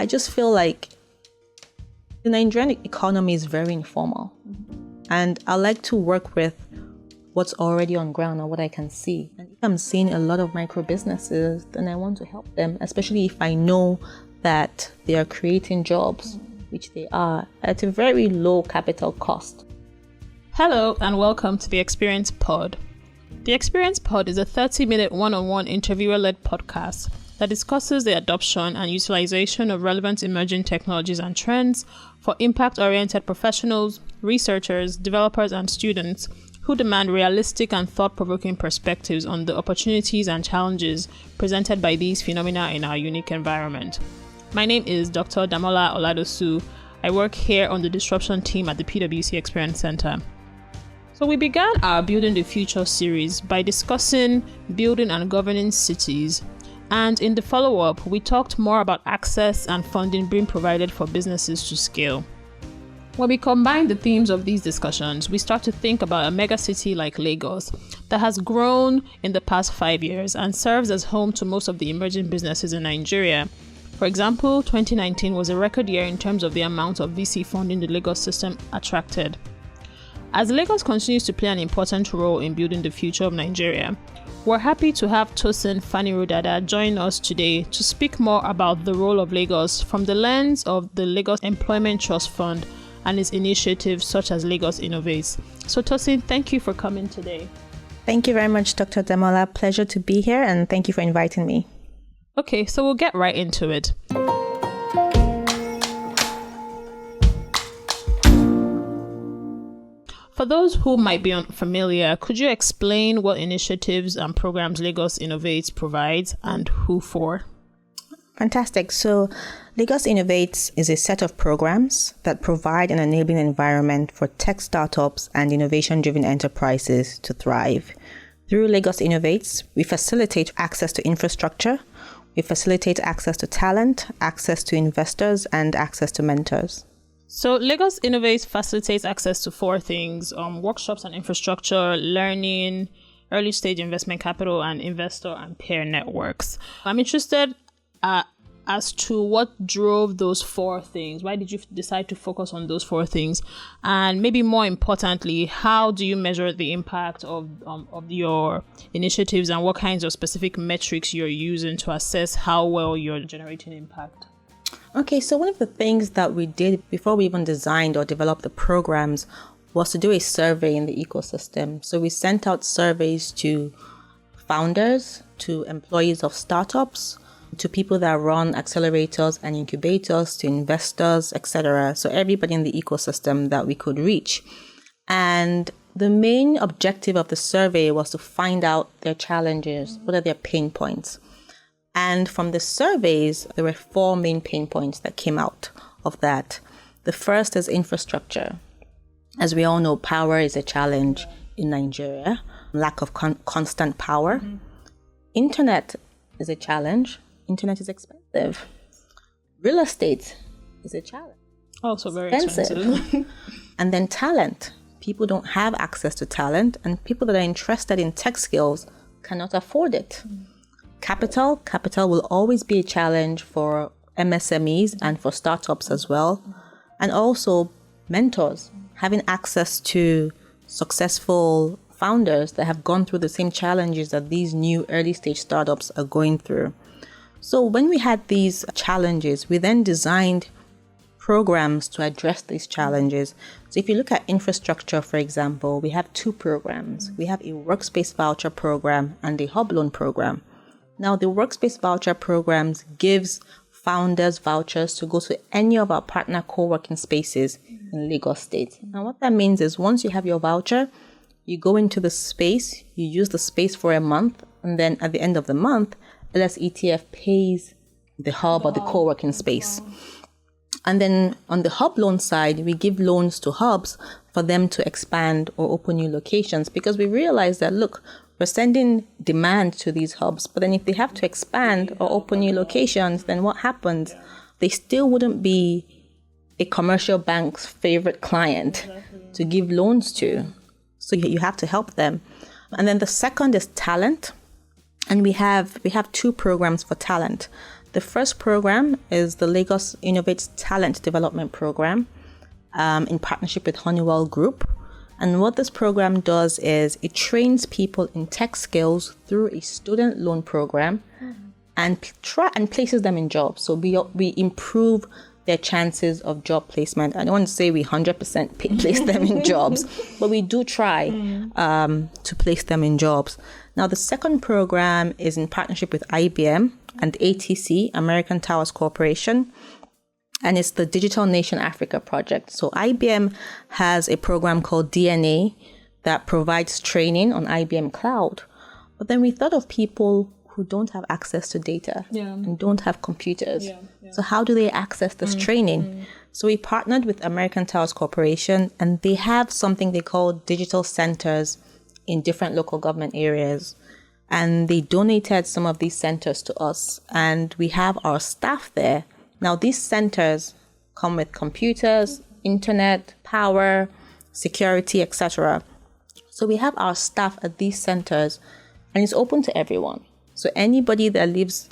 I just feel like the Nigerian economy is very informal. And I like to work with what's already on ground or what I can see. And if I'm seeing a lot of micro businesses, then I want to help them, especially if I know that they are creating jobs, which they are, at a very low capital cost. Hello and welcome to the Experience Pod. The Experience Pod is a 30-minute one-on-one interviewer-led podcast that discusses the adoption and utilization of relevant emerging technologies and trends for impact-oriented professionals, researchers, developers, and students who demand realistic and thought-provoking perspectives on the opportunities and challenges presented by these phenomena in our unique environment. My name is Dr. Damola Oladosu. I work here on the disruption team at the PwC Experience Center. So we began our Building the Future series by discussing building and governing cities. And in the follow-up, we talked more about access and funding being provided for businesses to scale. When we combine the themes of these discussions, we start to think about a mega city like Lagos that has grown in the past 5 years and serves as home to most of the emerging businesses in Nigeria. For example, 2019 was a record year in terms of the amount of VC funding the Lagos system attracted. As Lagos continues to play an important role in building the future of Nigeria, we're happy to have Tosin Faniro-Dada join us today to speak more about the role of Lagos from the lens of the Lagos Employment Trust Fund and its initiatives such as Lagos Innovates. So Tosin, thank you for coming today. Thank you very much, Dr. Damola. Pleasure to be here, and thank you for inviting me. Okay, so we'll get right into it. For those who might be unfamiliar, could you explain what initiatives and programs Lagos Innovates provides and who for? Fantastic. So Lagos Innovates is a set of programs that provide an enabling environment for tech startups and innovation-driven enterprises to thrive. Through Lagos Innovates, we facilitate access to infrastructure, we facilitate access to talent, access to investors, and access to mentors. So Lagos Innovates facilitates access to four things: workshops and infrastructure, learning, early stage investment capital, and investor and peer networks. I'm interested as to what drove those four things. Why did you decide to focus on those four things? And maybe more importantly, how do you measure the impact of your initiatives, and what kinds of specific metrics you're using to assess how well you're generating impact? Okay, so one of the things that we did before we even designed or developed the programs was to do a survey in the ecosystem. So we sent out surveys to founders, to employees of startups, to people that run accelerators and incubators, to investors, etc. So everybody in the ecosystem that we could reach. And the main objective of the survey was to find out their challenges, what are their pain points. And from the surveys, there were four main pain points that came out of that. The first is infrastructure. As we all know, power is a challenge in Nigeria, lack of constant power. Internet is a challenge. Internet is expensive. Real estate is a challenge. Also very expensive. And then talent. People don't have access to talent, and people that are interested in tech skills cannot afford it. Capital will always be a challenge for MSMEs and for startups as well. And also mentors, having access to successful founders that have gone through the same challenges that these new early stage startups are going through. So when we had these challenges, we then designed programs to address these challenges. So if you look at infrastructure, for example, we have two programs. We have a Workspace voucher program and a hub loan program. Now, the Workspace voucher programs gives founders vouchers to go to any of our partner co-working spaces in Lagos State. And what that means is once you have your voucher, you go into the space, you use the space for a month, and then at the end of the month, LSETF pays the hub or the co-working space. And then on the hub loan side, we give loans to hubs for them to expand or open new locations, because we realize that, look, we're sending demand to these hubs, but then if they have to expand or open new locations, then what happens? They still wouldn't be a commercial bank's favorite client to give loans to. So you have to help them. And then the second is talent. And we have two programs for talent. The first program is the Lagos Innovates Talent Development Program in partnership with Honeywell Group. And what this program does is it trains people in tech skills through a student loan program and places them in jobs. So we improve their chances of job placement. I don't want to say we 100% place them in jobs, but we do try to place them in jobs. Now, the second program is in partnership with IBM and ATC, American Towers Corporation, and it's the Digital Nation Africa project. So IBM has a program called DNA that provides training on IBM Cloud. But then we thought of people who don't have access to data and don't have computers. So how do they access this training? So we partnered with American Towers Corporation, and they have something they call digital centers in different local government areas. And they donated some of these centers to us, and we have our staff there. Now, these centers come with computers, internet, power, security, etc. So we have our staff at these centers, and it's open to everyone. So anybody that lives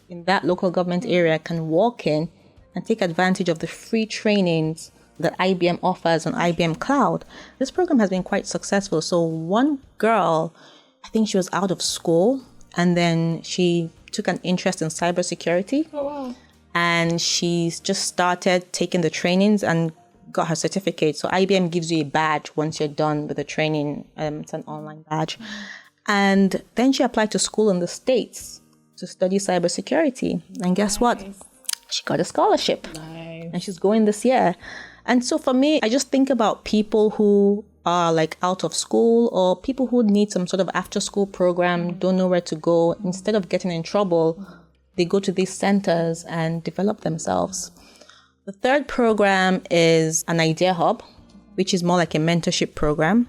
in that local government area can walk in and take advantage of the free trainings that IBM offers on IBM Cloud. This program has been quite successful. So one girl, I think she was out of school, and then she took an interest in cybersecurity. Oh, wow. And she's just started taking the trainings and got her certificate. So IBM gives you a badge once you're done with the training. It's an online badge. And then she applied to school in the States to study cybersecurity. And guess what? She got a scholarship. Nice. And she's going this year. And so for me, I just think about people who are like out of school, or people who need some sort of after school program, don't know where to go. Instead of getting in trouble, they go to these centers and develop themselves. The third program is an idea hub, which is more like a mentorship program.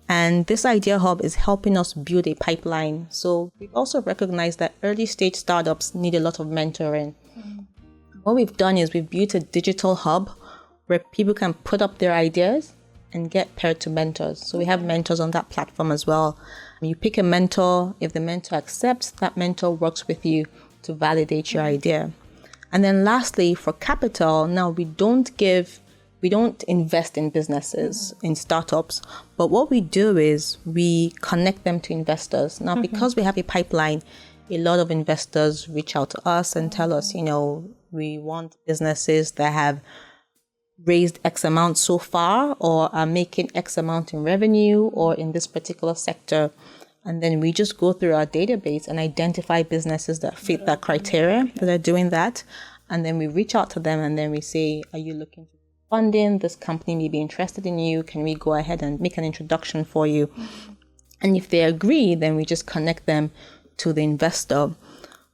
And this idea hub is helping us build a pipeline. So we've also recognized that early stage startups need a lot of mentoring. What we've done is we've built a digital hub where people can put up their ideas and get paired to mentors. So we have mentors on that platform as well. You pick a mentor. If the mentor accepts, that mentor works with you to validate your idea. And then lastly, for capital, now we don't invest in businesses, in startups, but what we do is we connect them to investors. Now, because we have a pipeline, a lot of investors reach out to us and tell us, we want businesses that have raised X amount so far, or are making X amount in revenue, or in this particular sector. And then we just go through our database and identify businesses that fit that criteria, that are doing that. And then we reach out to them and then we say, are you looking for funding? This company may be interested in you. Can we go ahead and make an introduction for you? And if they agree, then we just connect them to the investor.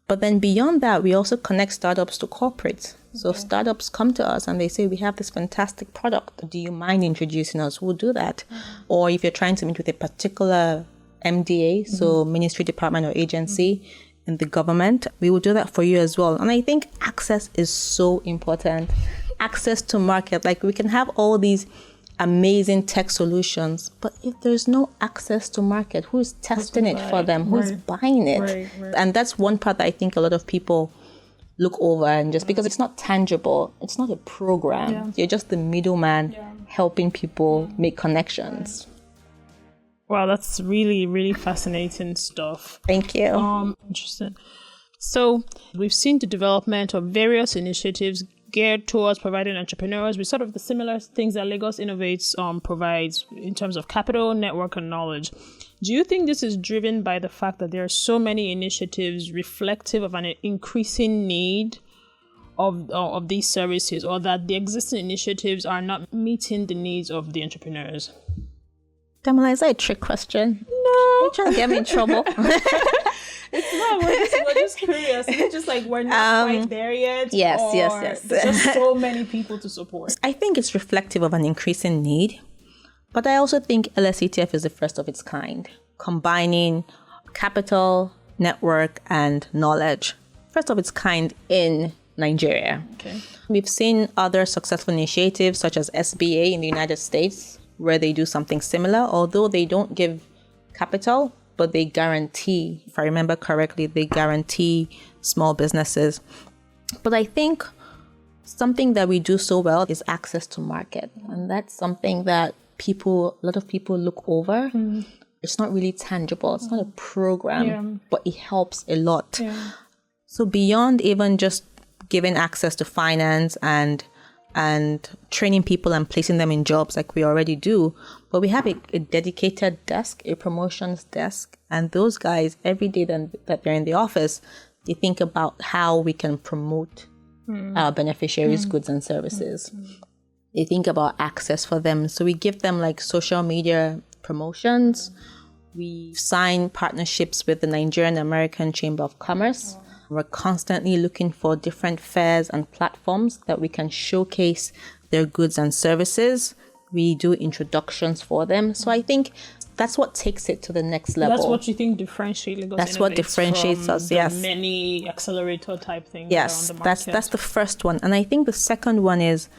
But then beyond that, we also connect startups to corporates. So startups come to us and they say, we have this fantastic product. Do you mind introducing us? We'll do that. Or if you're trying to meet with a particular MDA, so ministry, department, or agency in the government, we will do that for you as well. And I think access is so important. Access to market. Like, we can have all these amazing tech solutions, but if there's no access to market, who's testing it for them? Who's buying it? Right. And that's one part that I think a lot of people look over, and just because it's not tangible, it's not a program. You're just the middleman helping people make connections. Wow, that's really, really fascinating stuff. Thank you. Interesting. So we've seen the development of various initiatives geared towards providing entrepreneurs with sort of the similar things that Lagos Innovates provides in terms of capital, network, and knowledge. Do you think this is driven by the fact that there are so many initiatives reflective of an increasing need of these services, or that the existing initiatives are not meeting the needs of the entrepreneurs? Damala, is that a trick question? No. Are you trying to get me in trouble? It's not. We're just curious. It's just like we're not quite there yet. Yes. There's just so many people to support. I think it's reflective of an increasing need. But I also think LSETF is the first of its kind, combining capital, network, and knowledge. First of its kind in Nigeria. Okay. We've seen other successful initiatives such as SBA in the United States, where they do something similar. Although they don't give capital, but they guarantee, if I remember correctly, they guarantee small businesses. But I think something that we do so well is access to market. And that's something that a lot of people look over. It's not really tangible. It's not a program, but it helps a lot. Yeah. So beyond even just giving access to finance and training people and placing them in jobs like we already do, but we have a dedicated desk, a promotions desk. And those guys, every day that they're in the office, they think about how we can promote our beneficiaries' goods and services. They think about access for them. So we give them like social media promotions. We sign partnerships with the Nigerian American Chamber of Commerce. We're constantly looking for different fairs and platforms that we can showcase their goods and services. We do introductions for them. So I think that's what takes it to the next level. That's what you think differentiates Lagos That's what differentiates us, yes. Many accelerator type things yes, around the market. That's the first one. And I think the second one is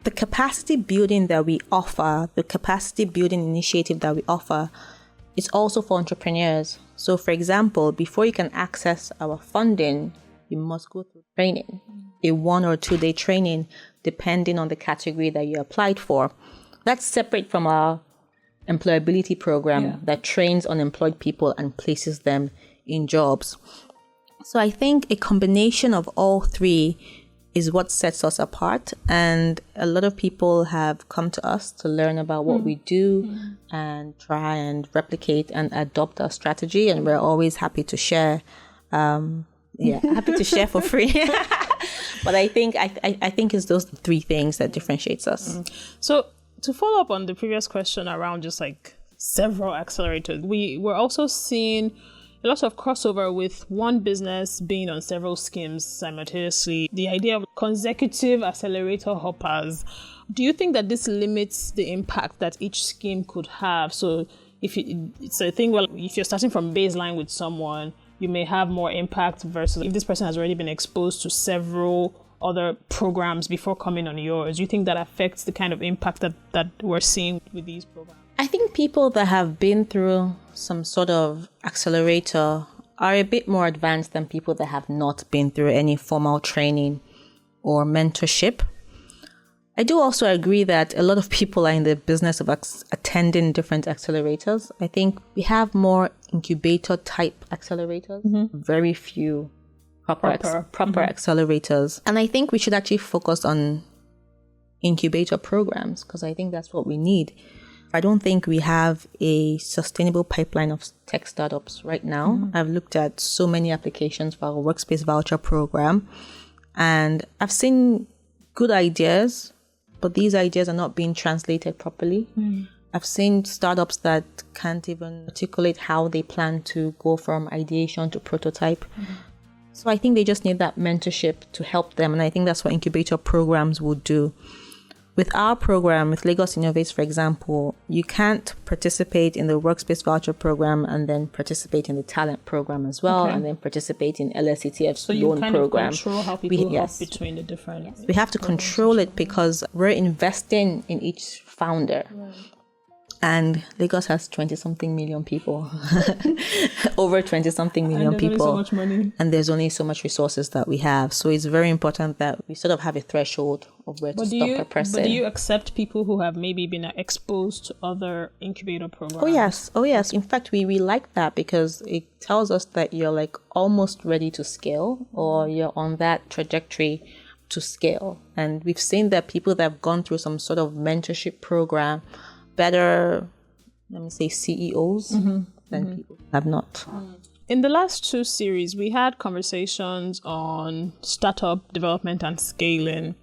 the capacity building that we offer, the capacity building initiative that we offer, is also for entrepreneurs. So for example, before you can access our funding, you must go through training, a 1 or 2 day training, depending on the category that you applied for. That's separate from our employability program that trains unemployed people and places them in jobs. So I think a combination of all three is what sets us apart. And a lot of people have come to us to learn about what we do and try and replicate and adopt our strategy. And we're always happy to share. Happy to share for free. But I think it's those three things that differentiates us. So to follow up on the previous question around just like several accelerators, we were also seeing a lot of crossover with one business being on several schemes simultaneously. The idea of consecutive accelerator hoppers. Do you think that this limits the impact that each scheme could have? So it's a thing, well, if you're starting from baseline with someone, you may have more impact versus if this person has already been exposed to several other programs before coming on yours. Do you think that affects the kind of impact that we're seeing with these programs? I think people that have been through some sort of accelerator are a bit more advanced than people that have not been through any formal training or mentorship. I do also agree that a lot of people are in the business of attending different accelerators. I think we have more incubator type accelerators, very few proper accelerators. And I think we should actually focus on incubator programs because I think that's what we need. I don't think we have a sustainable pipeline of tech startups right now. I've looked at so many applications for our Workspace Voucher program, and I've seen good ideas, but these ideas are not being translated properly. I've seen startups that can't even articulate how they plan to go from ideation to prototype. So I think they just need that mentorship to help them, and I think that's what incubator programs will do. With our program, with Lagos Innovates, for example, you can't participate in the Workspace Voucher program and then participate in the talent program as well, and then participate in LSETF's loan program. So you kind of control how people hop between the different... We have to control it because we're investing in each founder. And Lagos has 20-something million people, over 20-something million people. Only so much money. And there's only so much resources that we have. So it's very important that we sort of have a threshold of where to stop a person. But do you accept people who have maybe been exposed to other incubator programs? Oh, yes. In fact, we like that because it tells us that you're like almost ready to scale or you're on that trajectory to scale. And we've seen that people that have gone through some sort of mentorship program better, let me say, CEOs than people have not. In the last 2 series, we had conversations on startup development and scaling.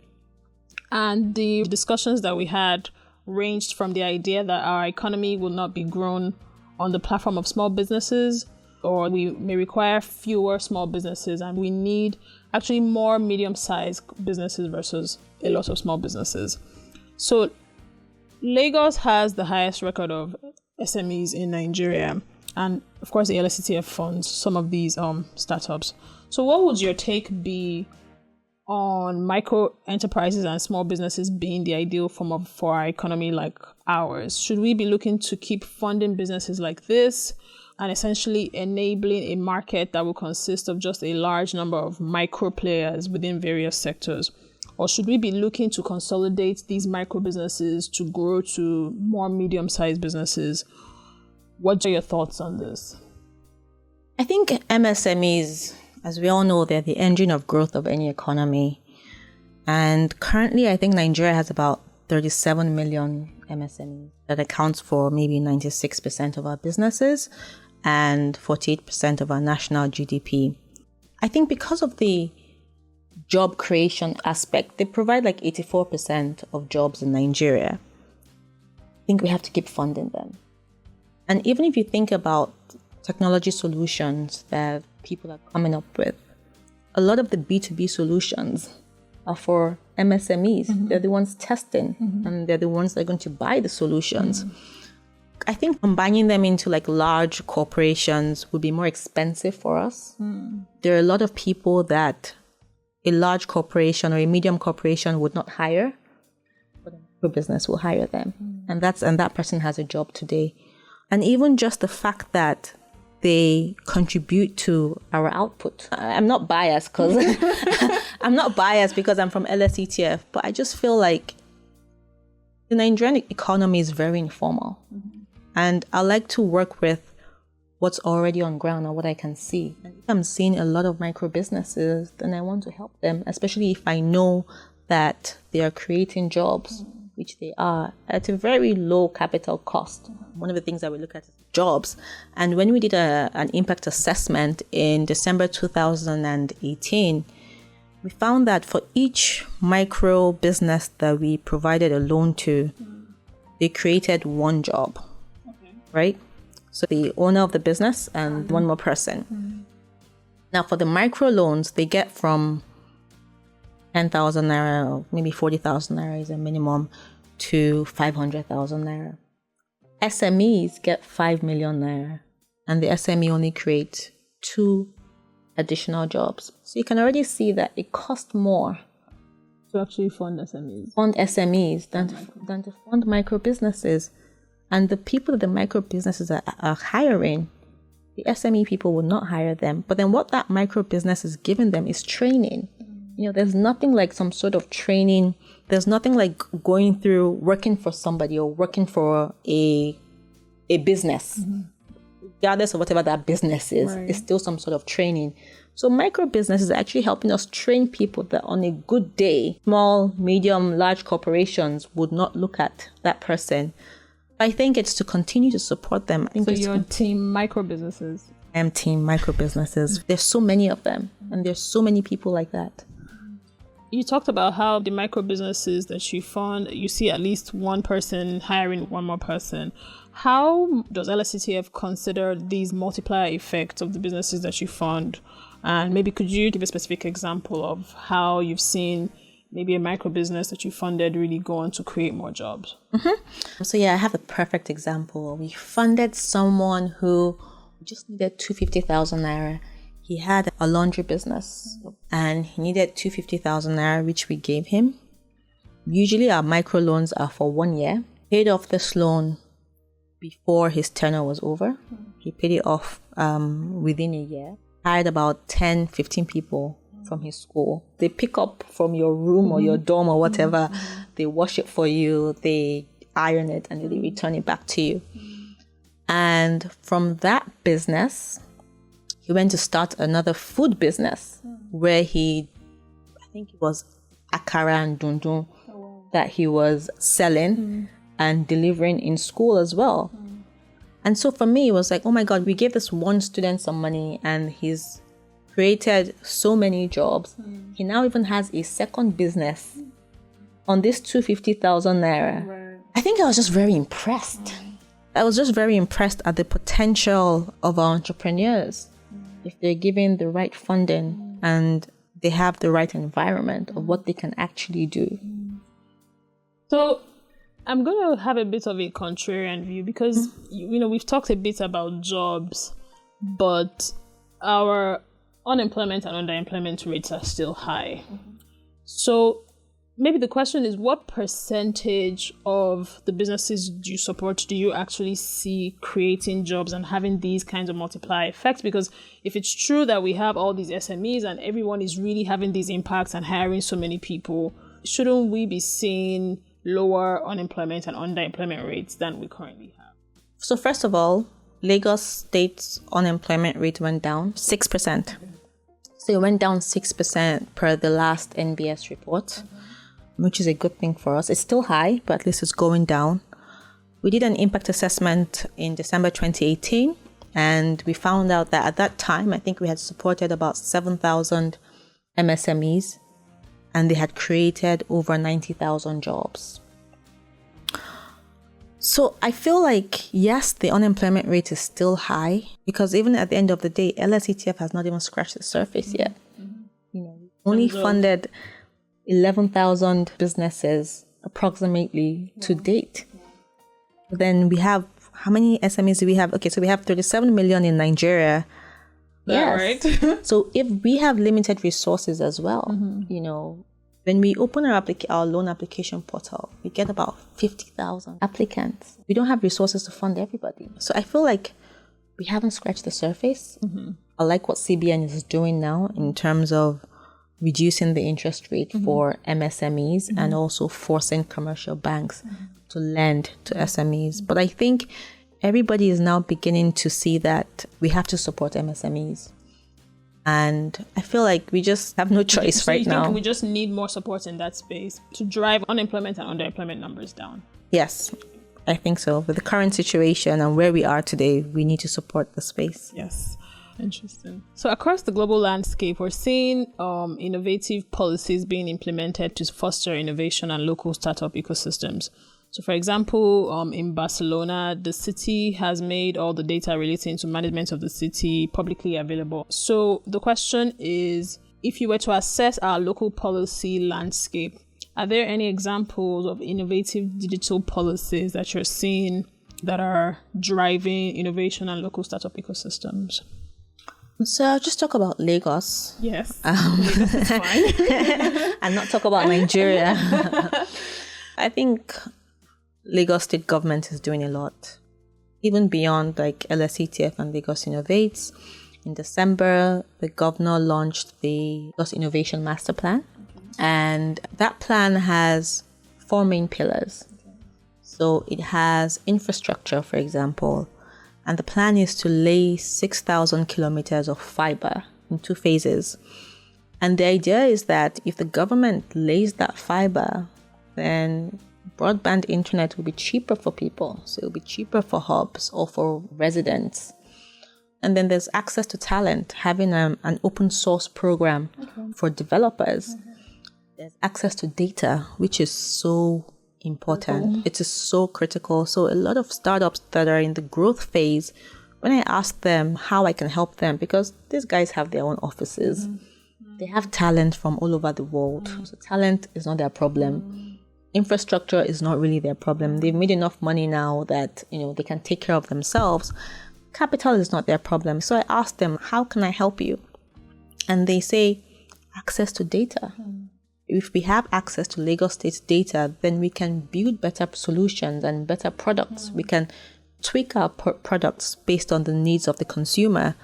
And the discussions that we had ranged from the idea that our economy will not be grown on the platform of small businesses, or we may require fewer small businesses, and we need actually more medium-sized businesses versus a lot of small businesses. So Lagos has the highest record of SMEs in Nigeria, and of course the LSETF funds some of these startups. So what would your take be on micro enterprises and small businesses being the ideal form for our economy like ours? Should we be looking to keep funding businesses like this, and essentially enabling a market that will consist of just a large number of micro players within various sectors? Or should we be looking to consolidate these micro businesses to grow to more medium-sized businesses? What are your thoughts on this? I think MSMEs, as we all know, they're the engine of growth of any economy. And currently, I think Nigeria has about 37 million MSMEs. That accounts for maybe 96% of our businesses and 48% of our national GDP. I think because of the job creation aspect, they provide like 84% of jobs in Nigeria. I think we have to keep funding them. And even if you think about technology solutions that people are coming up with, a lot of the B2B solutions are for MSMEs. Mm-hmm. They're the ones testing, and they're the ones that are going to buy the solutions. I think combining them into like large corporations would be more expensive for us. There are a lot of people that a large corporation or a medium corporation would not hire, but a micro business will hire them. And that person has a job today. And even just the fact that they contribute to our output. I'm not biased because I'm from LSETF, but I just feel like the Nigerian economy is very informal. And I like to work with what's already on ground or what I can see. And if I'm seeing a lot of micro businesses, then I want to help them, especially if I know that they are creating jobs, which they are, at a very low capital cost. One of the things that we look at is jobs. And when we did an impact assessment in December 2018, we found that for each micro business that we provided a loan to, they created one job, right? So the owner of the business and one more person. Now for the micro loans, they get from 10,000 naira, or maybe 40,000 naira is a minimum, to 500,000 naira. SMEs get 5 million naira, and the SME only creates 2 additional jobs. So you can already see that it costs more to actually fund SMEs. Fund SMEs than to fund micro businesses. And the people that the micro businesses are hiring, the SME people will not hire them. But then what that micro business is giving them is training. You know, there's nothing like some sort of training. There's nothing like going through working for somebody or working for a business. Regardless of whatever that business is, it's still some sort of training. So micro business is actually helping us train people that on a good day, small, medium, large corporations would not look at that person. I think it's to continue to support them. So you're team micro businesses? I am team micro businesses. There's so many of them, and there's so many people like that. You talked about how the micro businesses that you fund, you see at least one person hiring one more person. How does LSETF consider these multiplier effects of the businesses that you fund? And maybe could you give a specific example of how you've seen maybe a micro business that you funded really go on to create more jobs? So yeah, I have a perfect example. We funded someone who just needed 250,000 naira. He had a laundry business and he needed 250,000 naira, which we gave him. Usually our micro loans are for 1 year. Paid off this loan before his tenure was over. He paid it off within a year. Hired about 10, 15 people from his school. They pick up from your room or your dorm or whatever. They wash it for you. They iron it and they return it back to you. And from that business, he went to start another food business where I think it was akara and dundun that he was selling and delivering in school as well. And so for me, it was like, oh my God, we gave this one student some money and he's created so many jobs. He now even has a second business on this 250,000 naira. I think I was just very impressed. I was just very impressed at the potential of our entrepreneurs. If they're given the right funding and they have the right environment of what they can actually do. So I'm going to have a bit of a contrarian view because, we've talked a bit about jobs, but our unemployment and underemployment rates are still high. So Maybe the question is, what percentage of the businesses you support do you actually see creating jobs and having these kinds of multiplier effects? Because if it's true that we have all these SMEs and everyone is really having these impacts and hiring so many people, shouldn't we be seeing lower unemployment and underemployment rates than we currently have? So first of all, Lagos State's unemployment rate went down 6%. Okay. So it went down 6% per the last NBS report. Okay. Which is a good thing for us. It's still high, but at least it's going down. We did an impact assessment in December 2018, and we found out that at that time, I think we had supported about 7,000 MSMEs, and they had created over 90,000 jobs. So I feel like, yes, the unemployment rate is still high, because even at the end of the day, LSETF has not even scratched the surface yet. Only funded 11,000 businesses approximately to date. Then we have, how many SMEs do we have? Okay, so we have 37 million in Nigeria. Yes. Right. So if we have limited resources as well, when we open our loan application portal, we get about 50,000 applicants. We don't have resources to fund everybody. So I feel like we haven't scratched the surface. I like what CBN is doing now in terms of reducing the interest rate for MSMEs and also forcing commercial banks to lend to SMEs. But I think everybody is now beginning to see that we have to support MSMEs. And I feel like we just have no choice right now. We just need more support in that space to drive unemployment and underemployment numbers down. Yes, I think so. With the current situation and where we are today, we need to support the space. Yes. Interesting. So across the global landscape, we're seeing innovative policies being implemented to foster innovation and local startup ecosystems. So for example, in Barcelona, the city has made all the data relating to management of the city publicly available. So the question is, if you were to assess our local policy landscape, are there any examples of innovative digital policies that you're seeing that are driving innovation and local startup ecosystems? So I'll just talk about Lagos. Yes, Lagos is fine. And not talk about Nigeria. I think Lagos state government is doing a lot, even beyond like LSETF and Lagos Innovates. In December, the governor launched the Lagos Innovation Master Plan. And that plan has 4 main pillars. So it has infrastructure, for example. And the plan is to lay 6,000 kilometers of fiber in 2 phases. And the idea is that if the government lays that fiber, then broadband internet will be cheaper for people. So it will be cheaper for hubs or for residents. And then there's access to talent, having an open source program for developers. There's access to data, which is so important. It is so critical. So a lot of startups that are in the growth phase, when I ask them how I can help them, because these guys have their own offices, they have talent from all over the world. So talent is not their problem. Infrastructure is not really their problem. They've made enough money now that, they can take care of themselves. Capital is not their problem. So I ask them, how can I help you? And they say, access to data. If we have access to Lagos State's data, then we can build better solutions and better products. We can tweak our products based on the needs of the consumer.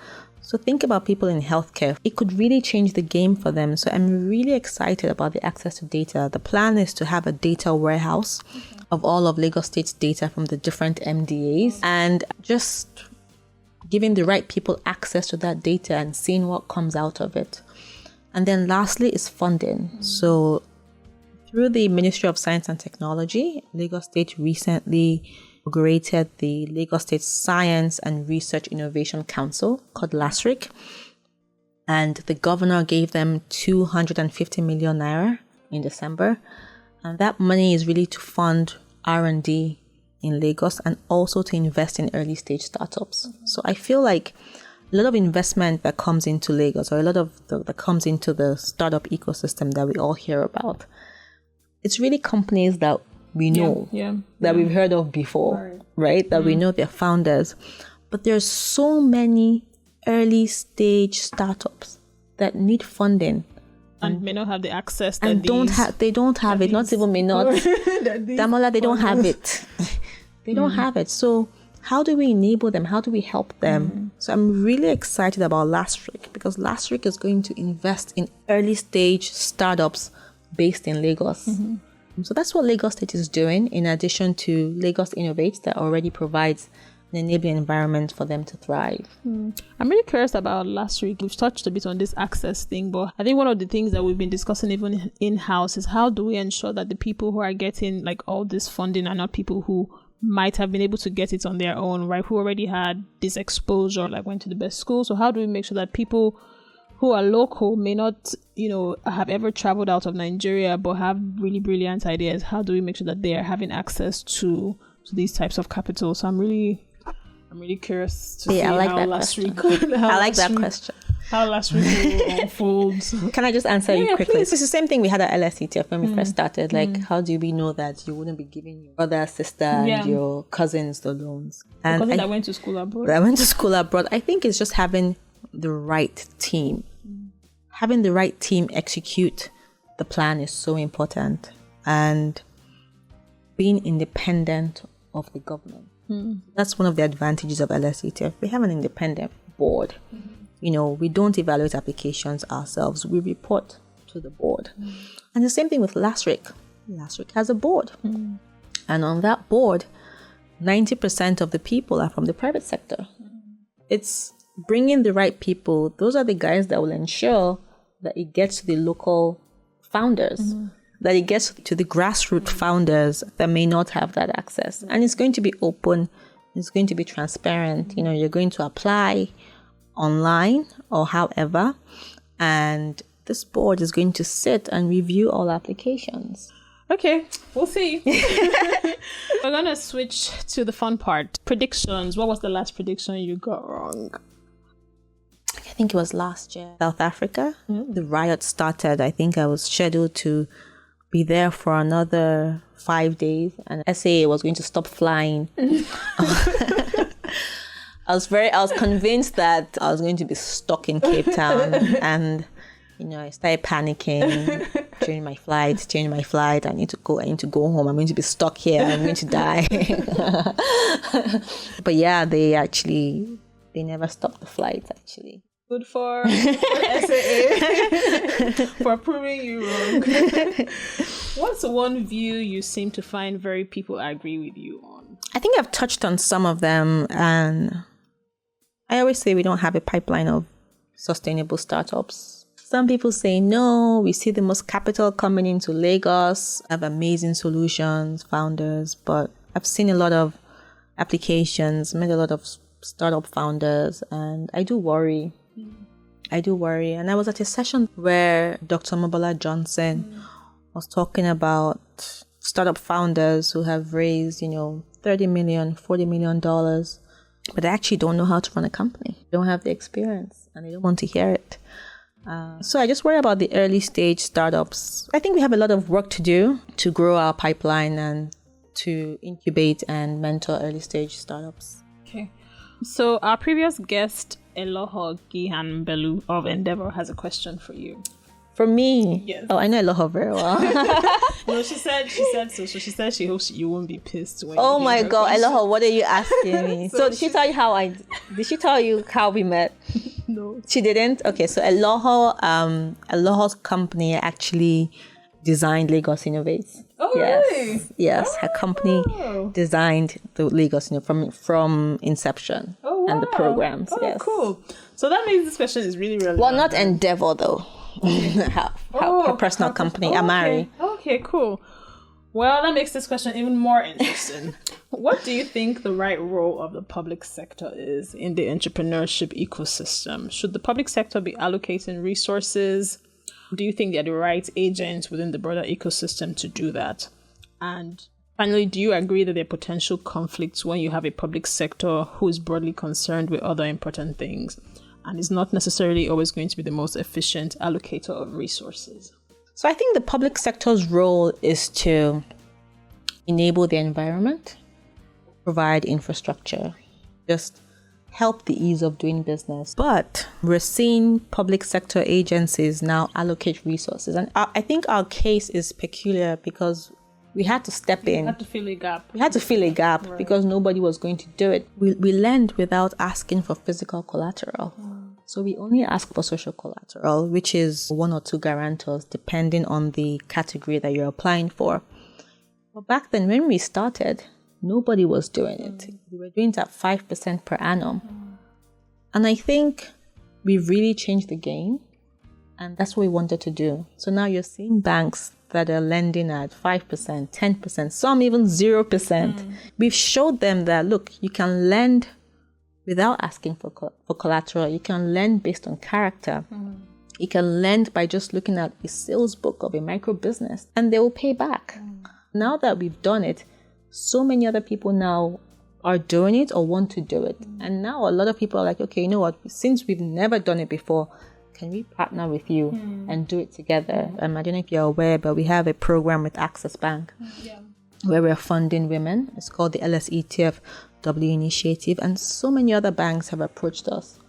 So think about people in healthcare. It could really change the game for them. So I'm really excited about the access to data. The plan is to have a data warehouse of all of Lagos State's data from the different MDAs and just giving the right people access to that data and seeing what comes out of it. And then lastly is funding. So through the Ministry of Science and Technology, Lagos State recently inaugurated the Lagos State Science and Research Innovation Council, called LASRIC. And the governor gave them 250 million naira in December. And that money is really to fund R&D in Lagos and also to invest in early stage startups. So I feel like a lot of investment that comes into Lagos, or a lot of that comes into the startup ecosystem that we all hear about, it's really companies that we know, that we've heard of before, right? That we know their founders. But there's so many early stage startups that need funding and may not have the access and they don't have it. Not even may not. Damola, they don't have it. They don't have it. So how do we enable them? How do we help them? So I'm really excited about LSETF because LSETF is going to invest in early stage startups based in Lagos. So that's what Lagos State is doing, in addition to Lagos Innovates that already provides an enabling environment for them to thrive. I'm really curious about last week. We've touched a bit on this access thing, but I think one of the things that we've been discussing even in-house is how do we ensure that the people who are getting like all this funding are not people who might have been able to get it on their own, right? Who already had this exposure, like went to the best school. So how do we make sure that people who are local may not, have ever traveled out of Nigeria, but have really brilliant ideas? How do we make sure that they are having access to these types of capital? So I'm really curious to see I like how that last question. week. I like that question. How last week will unfold. Can I just answer you quickly? Please. It's the same thing we had at LSETF when we first started. Like, how do we know that you wouldn't be giving your brother, sister, and your cousins the loans? And Cousin that went to school abroad. I think it's just having the right team. Having the right team execute the plan is so important. And being independent of the government. That's one of the advantages of LSETF. We have an independent board. We don't evaluate applications ourselves. We report to the board. And the same thing with LSETF. LSETF has a board. And on that board, 90% of the people are from the private sector. It's bringing the right people. Those are the guys that will ensure that it gets to the local founders, that it gets to the grassroots founders that may not have that access. And it's going to be open. It's going to be transparent. You're going to apply online or however, and this board is going to sit and review all applications. Okay, we'll see. We're going to switch to the fun part. Predictions. What was the last prediction you got wrong? I think it was last year. South Africa. The riot started. I think I was scheduled to be there for another 5 days, and SAA was going to stop flying. I was convinced that I was going to be stuck in Cape Town, and I started panicking, changing my flight. I need to go home. I'm going to be stuck here. I'm going to die. But yeah, they never stopped the flight actually. Good for SAA for proving you wrong. What's one view you seem to find very people agree with you on? I think I've touched on some of them, and I always say we don't have a pipeline of sustainable startups. Some people say, no, we see the most capital coming into Lagos, have amazing solutions, founders, but I've seen a lot of applications, met a lot of startup founders, and I do worry. And I was at a session where Dr. Mobola Johnson was talking about startup founders who have raised, $30 million, $40 million, but they actually don't know how to run a company. They don't have the experience, and they don't want to hear it. So I just worry about the early stage startups. I think we have a lot of work to do to grow our pipeline and to incubate and mentor early stage startups. Okay. So our previous guest, Eloho Gihanbelu of Endeavor, has a question for you. For me? Yes. Oh, I know Eloho very well. No, she said so. So she said she hopes you won't be pissed when oh you my hear God, her question. Eloho, what are you asking me? So did she tell you how we met? No. She didn't? Okay, so Eloho's company actually designed Lagos Innovates. Oh, yes. really? Yes, her company designed the Lagos from inception. Oh, wow. And the programs. Oh, yes. Cool. So that means this question is really relevant. Well, not Endeavor though. her personal company, Amari. Okay, cool. Well, that makes this question even more interesting. What do you think the right role of the public sector is in the entrepreneurship ecosystem? Should the public sector be allocating resources? Do you think they're the right agents within the broader ecosystem to do that? And finally, do you agree that there are potential conflicts when you have a public sector who is broadly concerned with other important things and is not necessarily always going to be the most efficient allocator of resources? So I think the public sector's role is to enable the environment, provide infrastructure, just help the ease of doing business. But we're seeing public sector agencies now allocate resources. And I think our case is peculiar because we had to step in. We had to fill a gap. Right. Because nobody was going to do it. We lend without asking for physical collateral. So we only ask for social collateral, which is 1 or 2 guarantors, depending on the category that you're applying for. But back then, when we started, nobody was doing it. We were doing it at 5% per annum. And I think we really changed the game. And that's what we wanted to do. So now you're seeing banks that are lending at 5%, 10%, some even 0%. We've showed them that, look, you can lend without asking for collateral. You can lend based on character. You can lend by just looking at a sales book of a micro business and they will pay back. Now that we've done it, so many other people now are doing it or want to do it. And now a lot of people are like, okay, you know what? Since we've never done it before, can we partner with you and do it together? I don't know if you're aware, but we have a program with Access Bank where we're funding women. It's called the LSETF W Initiative. And so many other banks have approached us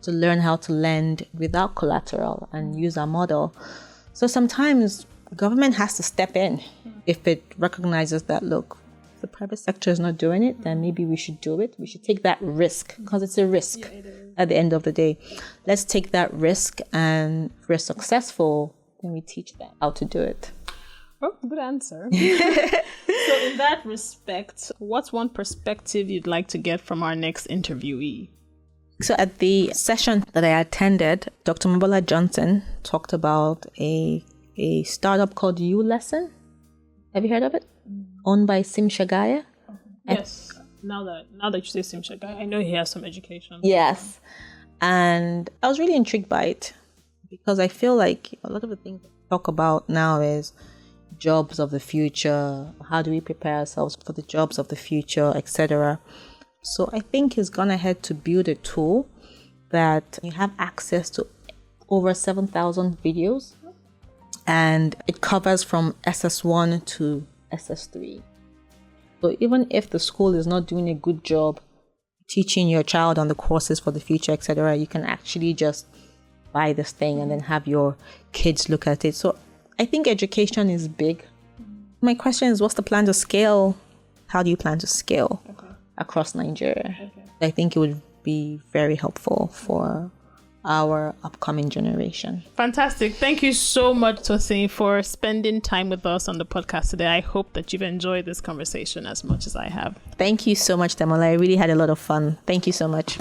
to learn how to lend without collateral and use our model. So sometimes government has to step in if it recognizes that, look, if the private sector is not doing it, then maybe we should do it. We should take that risk because it's a risk at the end of the day. Let's take that risk, and if we're successful, then we teach them how to do it. Oh, good answer. So in that respect, what's one perspective you'd like to get from our next interviewee? So at the session that I attended, Dr. Mabola Johnson talked about a startup called U-Lesson. Have you heard of it? Owned by Sim Shagaya. Yes. Now that you say Sim Shagaya, I know he has some education. Yes. And I was really intrigued by it because I feel like a lot of the things we talk about now is jobs of the future. How do we prepare ourselves for the jobs of the future, etc. So I think he's gone ahead to build a tool that you have access to over 7,000 videos. And it covers from SS1 to SS3. So even if the school is not doing a good job teaching your child on the courses for the future, etc., you can actually just buy this thing and then have your kids look at it. So I think education is big. My question is, what's the plan to scale? How do you plan to scale across Nigeria? I think it would be very helpful for our upcoming generation. Fantastic. Thank you so much, Tosin, for spending time with us on the podcast today. I hope that you've enjoyed this conversation as much as I have. Thank you so much, Damola. I really had a lot of fun. Thank you so much.